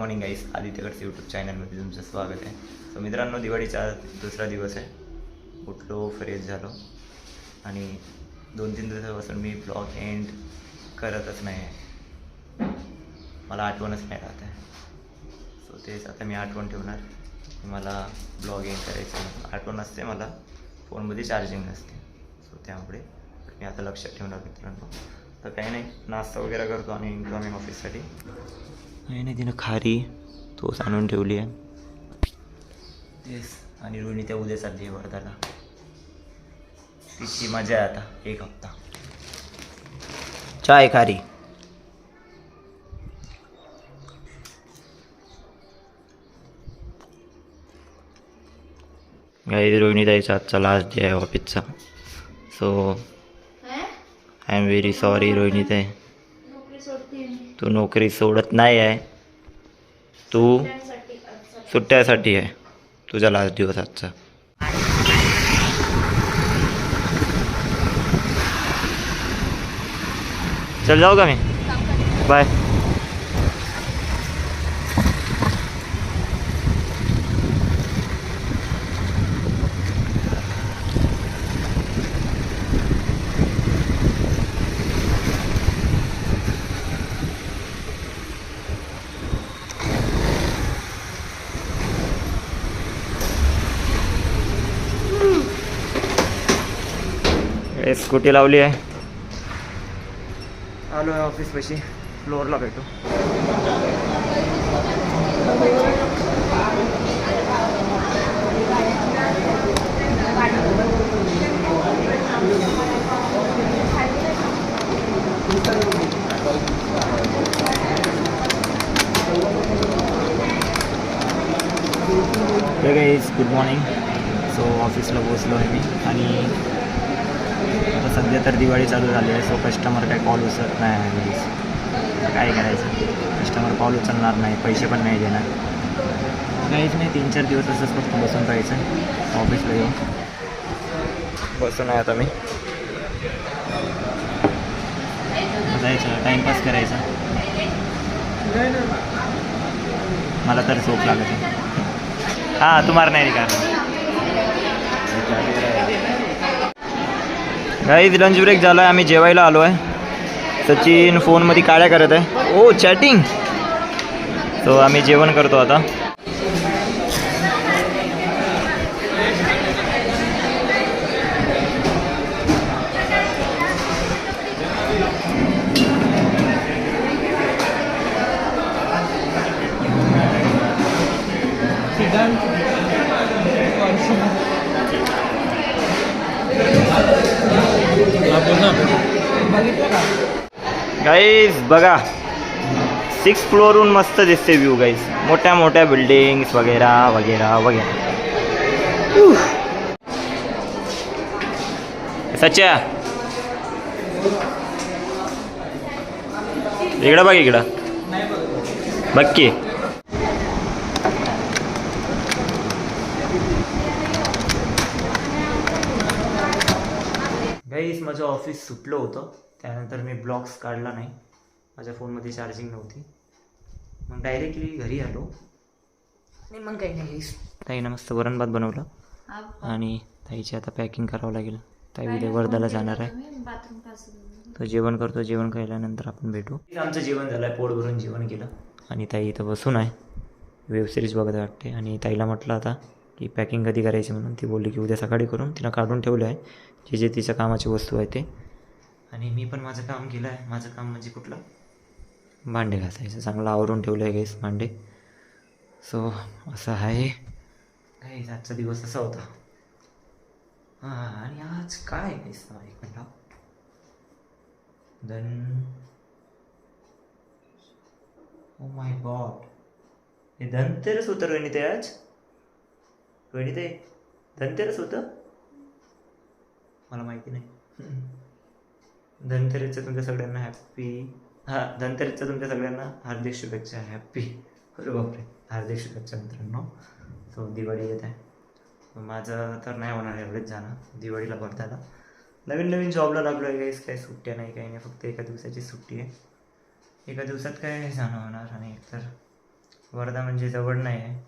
Morning गाईस, आदित्यकडचं YouTube चॅनलमध्ये तुमचं स्वागत आहे. सो मित्रांनो, दिवाळीचा दुसरा दिवस आहे. उठलो, फ्रेश झालो आणि 2-3 दिवसापासून मी ब्लॉग एंड करतच नाही आहे. मला आठवणच नाही राहत आहे. सो तेच आता मी आठवण ठेवणार. मला ब्लॉग एंड करायचं आठवण असते, मला फोनमध्ये चार्जिंग नसते. सो त्यामुळे मी आता लक्षात ठेवणार मित्रांनो. तर काही नाही, नाश्ता वगैरे करतो आणि निघतो आम्ही ऑफिससाठी. काही नाही, तिनं खारी तोच आणून ठेवली आहे तेच. आणि रोहिणी त्या उद्या चालली आहे वर्धाला. तिची मजा आहे आता 1 हप्ता. चाय खारी. गाईज, रोहिणी ताईचा आजचा लास्ट डे आहे ऑफिसचा. So I am very sorry Rohini ताई, तू नोकरी सोडत नाही आहे. तू सुट्ट्यासाठी आहे. तुझा लास्ट दिवस आजचा. चल जाऊ का मी? बाय. स्कूटी लावली आहे, आलो आहे ऑफिस पाशी. फ्लोअरला भेटू. हे गाईज, गुड मॉर्निंग. सो ऑफिसला पोचलो आहे मी. आणि आता सध्या तर दिवाळी चालू झाली आहे. सो कस्टमर काय कॉल उचलत नाही आहे. काय करायचं, कस्टमर कॉल उचलणार नाही, पैसे पण नाही देणार. काहीच नाही, 3-4 दिवस असंच फक्त बसून राहायचं. ऑफिसला येऊन बसून आहे आता मी. जायचं, टाईमपास करायचा. मला तर झोप लागत आहे. हां, तुम्हाला नाही का गाईज? लंच ब्रेक झाला आहे, आम्ही जेवायला आलो आहे. सचिन फोनमध्ये काळ्या करत आहे. ओ चॅटिंग. सो आम्ही जेवण करतो आता. गाईज बघा, 6th फ्लोअरहून मस्त दिसते व्ह्यू गाईज. मोठ्या मोठ्या बिल्डिंग्स वगैरे वगैरे वगैरे. सच्या इकडं बघ, इकडं बघ की. गाईज, माझं ऑफिस सुटलं होतं. त्यानंतर मी ब्लॉग्स काढला नाही, माझ्या फोनमध्ये चार्जिंग नव्हती. मग डायरेक्टली घरी आलो आणि मग काही नाही. ताईनं मस्त वरण भात बनवलं आणि ताईची आता पॅकिंग करावं लागेल. ताई उद्या वर्धाला जाणार आहे. तर जेवण करतो. जेवण केल्यानंतर आपण भेटू. आमचं जेवण झालं आहे, पोट भरून जेवण केलं. आणि ताई इथं बसून आहे, वेबसिरीज बघत वाटते. आणि ताईला म्हटलं आता की पॅकिंग कधी करायची म्हणून. ती बोलली की उद्या सकाळी करून. तिनं काढून ठेवलं आहे जे तिच्या कामाची वस्तू आहे ते. आणि मी पण माझं काम केलं आहे. माझं काम म्हणजे कुठलं, भांडे घासायचं. चांगलं आवरून ठेवलं आहे गैस भांडे. सो असं आहे काही, आजचा दिवस असा होता. हां, आणि आज काय gas, 1 minute. Oh my God, हे धनतेरस होतं रोहिणी ते आज. रोहिणी ते धनतेरस होतं, मला माहिती नाही. धनतेरसचं तुमच्या सगळ्यांना हॅप्पी. हां, धनतेरसचं तुमच्या सगळ्यांना हार्दिक शुभेच्छा. हॅप्पी, अरे बापरे, हार्दिक शुभेच्छा मित्रांनो. सो दिवाळी येत आहे. माझं तर नाही होणार एवढेच जाणं दिवाळीला वर्धाला. नवीन जॉबला लागलो आहे गाईस. काही सुट्ट्या नाही, काही नाही, फक्त 1 दिवसाची सुट्टी आहे. 1 दिवसात काय जाणं होणार. आणि एकतर वर्धा म्हणजे जवळ नाही आहे,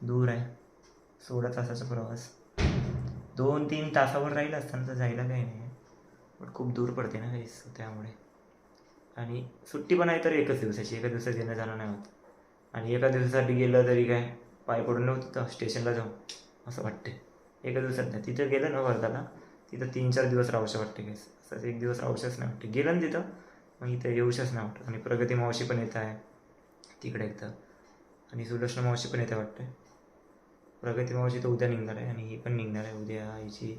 दूर आहे. 16 तासाचा प्रवास. 2-3 तासावर राहील असताना तर जायला काही नाही आहे, पण खूप दूर पडते ना काही, त्यामुळे. आणि सुट्टी पण आहे तर एकच दिवसाची, एका दिवसात येणं जाणं नाही होत. आणि एका दिवसासाठी गेलं तरी काय पाय पडून नव्हतं तर स्टेशनला जाऊ असं वाटते. एका दिवसात नाही, तिथं गेलं ना वर्धाला, तिथं 3-4 दिवस राहूशं वाटते काय, असं एक दिवस राहूशंच नाही वाटते. गेलं ना तिथं मग इथं येऊशंच नाही वाटत. आणि प्रगती मावशी पण येत आहे तिकडे एकदा, आणि सुलक्ष्मी मावशी पण येते वाटते. प्रगती मावशी तर उद्या निघणार आहे आणि ही पण निघणार आहे उद्या. हिची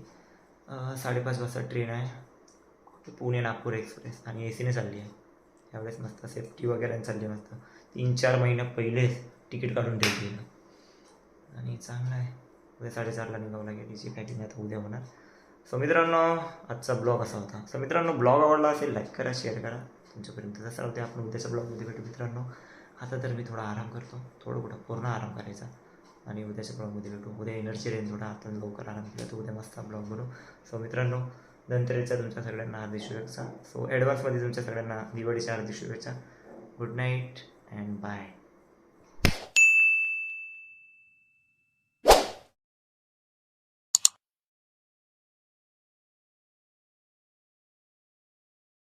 5:30 वाजता ट्रेन आहे, पुणे नागपूर एक्सप्रेस, आणि एसीने चालली आहे. त्यावेळेस मस्त सेफ्टी वगैरे चालली मस्त. 3-4 महिन्या पहिलेच तिकीट काढून ठेवली आणि चांगलं आहे. उद्या 4:30ला निघावं लागेल, तिची पॅकिंग आता उद्या होणार. सो मित्रांनो, आजचा ब्लॉग असा होता. सो मित्रांनो, ब्लॉग आवडला असेल लाईक करा, शेअर करा. तुमच्यापर्यंत जसं होते आपण उद्याच्या ब्लॉगमध्ये भेटू मित्रांनो. आता तर मी थोडा आराम करतो, थोडं कुठं पूर्ण आराम करायचा, आणि उद्याच्या ब्लॉगमध्ये भेटू. उद्या एनर्जी राहील थोडा, आता लवकर आराम केला तर उद्या मस्त ब्लॉग बनवू. सो मित्रांनो, धनतेरसच्या तुमच्या सगळ्यांना हार्दिक शुभेच्छा. सो ॲडव्हान्समध्ये तुमच्या सगळ्यांना दिवाळीच्या हार्दिक शुभेच्छा. Good night and bye.